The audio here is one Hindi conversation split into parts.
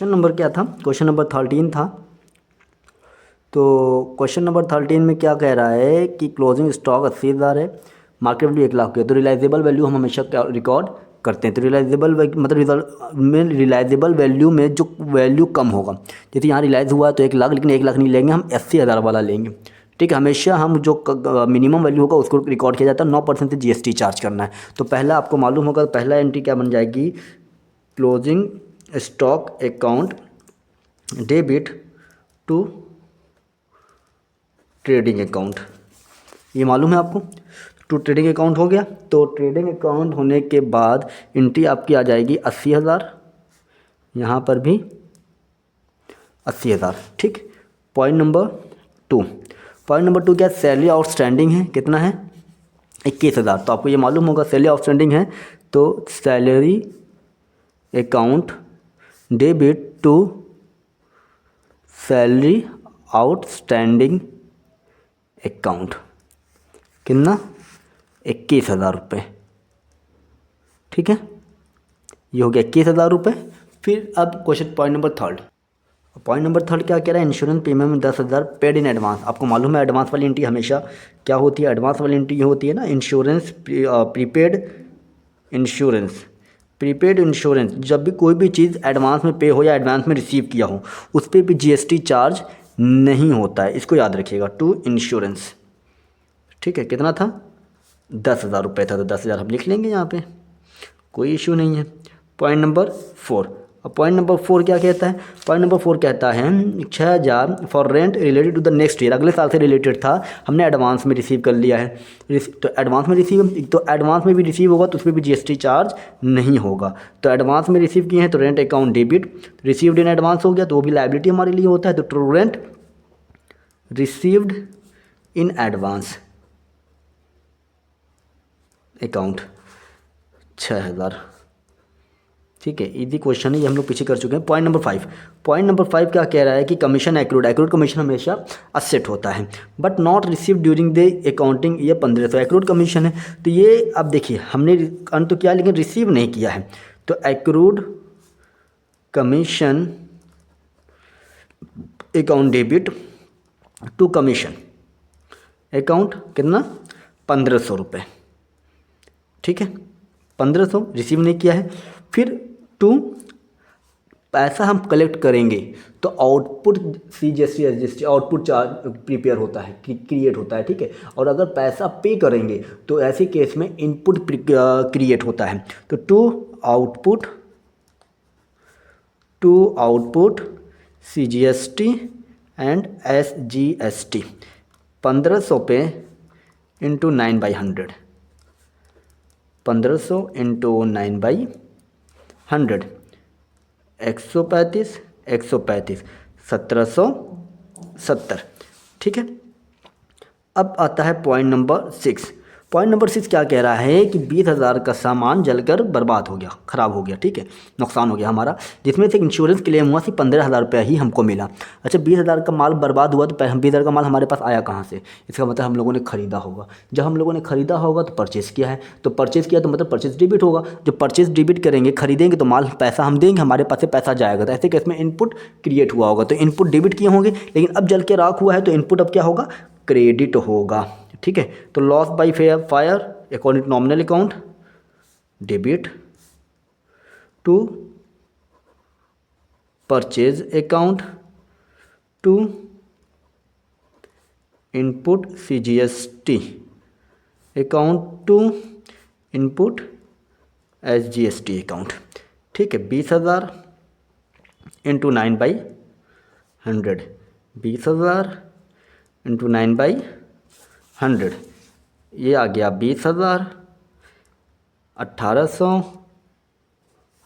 क्वेश्चन नंबर क्या था, क्वेश्चन नंबर 13 था। तो क्वेश्चन नंबर 13 में क्या कह रहा है कि क्लोजिंग स्टॉक 80,000 है, मार्केट वैल्यू 1 लाख है। तो रिलाइजेबल वैल्यू हम हमेशा क्या रिकॉर्ड करते हैं। तो रिलाइजेबल मतलब रिजल्ट में रिलाइजेबल वैल्यू में जो वैल्यू कम होगा, जैसे यहाँ रिलाइज हुआ तो 1 लाख, लेकिन 1 लाख नहीं लेंगे हम, 80,000 वाला लेंगे। ठीक है, हमेशा हम जो मिनिमम वैल्यू होगा उसको रिकॉर्ड किया जाता है। 9% से GST चार्ज करना है। तो पहला आपको मालूम होगा, पहला एंट्री क्या बन जाएगी, closing stock account debit to trading account, ये मालूम है आपको। टू ट्रेडिंग अकाउंट हो गया। तो ट्रेडिंग अकाउंट होने के बाद एंट्री आपकी आ जाएगी 80,000, यहाँ पर भी 80,000। ठीक, पॉइंट नंबर 2, पॉइंट नंबर 2 क्या है, सैलरी आउटस्टैंडिंग है, कितना है 21,000। तो आपको ये मालूम होगा सैलरी आउटस्टैंडिंग है, तो salary account debit to salary outstanding account, कितना 21,000 रुपये। ठीक है, ये हो गया 21,000 रुपये। फिर अब question point number 3, point number 3 क्या कह रहा है, insurance premium 10,000 paid in advance. आपको मालूम है एडवांस वाली एंट्री हमेशा क्या होती है, एडवांस वाली एंट्री होती है ना, insurance prepaid insurance. Prepaid insurance, जब भी कोई भी चीज़ एडवांस में पे हो या एडवांस में रिसीव किया हो, उस पर भी GST चार्ज नहीं होता है, इसको याद रखिएगा। टू इंश्योरेंस, ठीक है, कितना था 10,000 रुपये था, तो 10,000 हम लिख लेंगे यहाँ पे, कोई इशू नहीं है। पॉइंट नंबर 4, अब पॉइंट नंबर 4 क्या कहता है, पॉइंट नंबर 4 कहता है 6,000 for rent related to the next year, अगले साल से रिलेटेड था, हमने एडवांस में रिसीव कर लिया है। तो एडवांस में रिसीव, तो एडवांस में भी रिसीव होगा तो उसमें भी GST चार्ज नहीं होगा। तो एडवांस में रिसीव किए हैं तो rent account debit, received in advance हो गया तो वो भी लायबिलिटी हमारे लिए होता है। तो true rent received in advance account 6,000। ठीक है, इजी क्वेश्चन है, ये हम लोग पीछे कर चुके हैं। पॉइंट नंबर 5, पॉइंट नंबर 5 क्या कह रहा है कि कमीशन एक्रूड, एक्रूड कमीशन हमेशा असेट होता है, but not receive during the accounting year 1500, accrued commission है। तो ये अब देखिए हमने अर्न तो किया लेकिन रिसीव नहीं किया है, तो accrued commission account debit to commission account, कितना 1,500 रुपये। ठीक है, 1,500 रिसीव नहीं किया है। फिर टू पैसा हम कलेक्ट करेंगे तो output CGST output charge prepare होता है, क्रिएट होता है। ठीक है, और अगर पैसा पे करेंगे तो ऐसे केस में इनपुट क्रिएट होता है। तो to output CGST and SGST 1,500 पे इंटू 9/100, 1,500 इंटू 9/100, 135, 135, 1,770। ठीक है, अब आता है पॉइंट नंबर 6। पॉइंट नंबर 6 क्या कह रहा है कि 20,000 का सामान जलकर बर्बाद हो गया, ख़राब हो गया। ठीक है, नुकसान हो गया हमारा, जिसमें से इंश्योरेंस क्लेम हुआ सिर्फ 15,000 रुपया ही हमको मिला। अच्छा, 20,000 का माल बर्बाद हुआ तो 20,000 का माल हमारे पास आया कहाँ से, इसका मतलब हम लोगों ने ख़रीदा होगा। जब हम लोगों ने ख़रीदा होगा तो परचेज़ किया है, तो परचेज़ किया तो मतलब परचेज़ डेबिट होगा। जब परचेज़ डेबिट करेंगे, खरीदेंगे तो माल पैसा हम देंगे, हमारे पास से पैसा जाएगा। तो ऐसे केस में इनपुट क्रिएट हुआ होगा, तो इनपुट डेबिट किए होंगे, लेकिन अब जल के राख हुआ है तो इनपुट अब क्या होगा, क्रेडिट होगा। ठीक है, तो loss by fire according to nominal account debit to purchase account to input CGST account to input SGST account. ठीक है, 20,000 इंटू 9/100, 20,000 इंटू 9/100, ये आ गया 20,000, 1,800,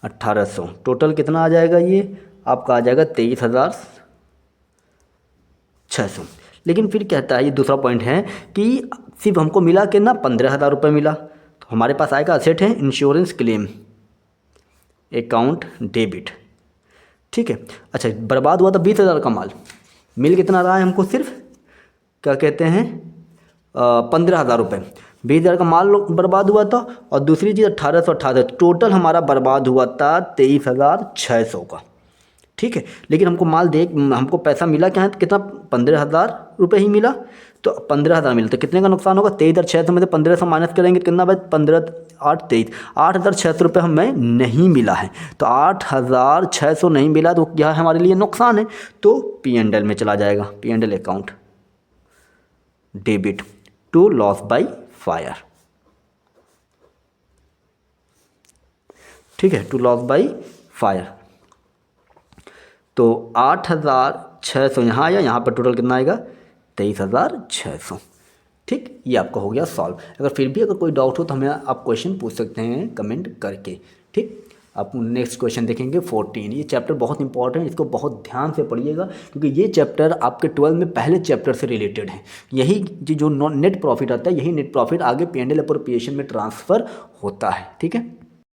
1,800, टोटल कितना आ जाएगा, ये आपका आ जाएगा 23,600। लेकिन फिर कहता है, ये दूसरा पॉइंट है कि सिर्फ हमको मिला कि ना 15,000 रुपये मिला, तो हमारे पास आएगा असेट है इंश्योरेंस क्लेम अकाउंट डेबिट। ठीक है, अच्छा बर्बाद हुआ था 20,000 का माल, मिल कितना रहा है हमको, सिर्फ क्या कहते हैं 15,000 रुपये। 20,000 का माल बर्बाद हुआ था और दूसरी चीज़ 1,818, टोटल हमारा बर्बाद हुआ था 23,600 का। ठीक है। लेकिन हमको माल दे, हमको पैसा मिला क्या है, तो कितना 15,000 रुपये ही मिला। तो 15,000 मिलते, कितने का नुकसान होगा, 23,600 में से 1500 माइनस करेंगे कितना भाई, 15 8 23, 8,600 रुपये हमें नहीं मिला है। तो 8,600 नहीं मिला तो क्या है हमारे लिए नुकसान है, तो P&L में चला जाएगा, P&L account, debit to loss by fire. ठीक है, टू लॉस बाई फायर। तो 8,600 यहाँ आया, यहाँ पर टोटल कितना आएगा, 23,600। ठीक, ये आपका हो गया सॉल्व। अगर फिर भी अगर कोई डाउट हो तो हमें आप क्वेश्चन पूछ सकते हैं कमेंट करके। ठीक, आप नेक्स्ट क्वेश्चन देखेंगे 14। ये चैप्टर बहुत इंपॉर्टेंट है, इसको बहुत ध्यान से पढ़िएगा, क्योंकि ये चैप्टर आपके 12 में पहले चैप्टर से रिलेटेड है। यही जो नेट प्रॉफिट आता है, यही नेट प्रॉफिट आगे P&L अप्रोप्रिएशन में ट्रांसफ़र होता है। ठीक है।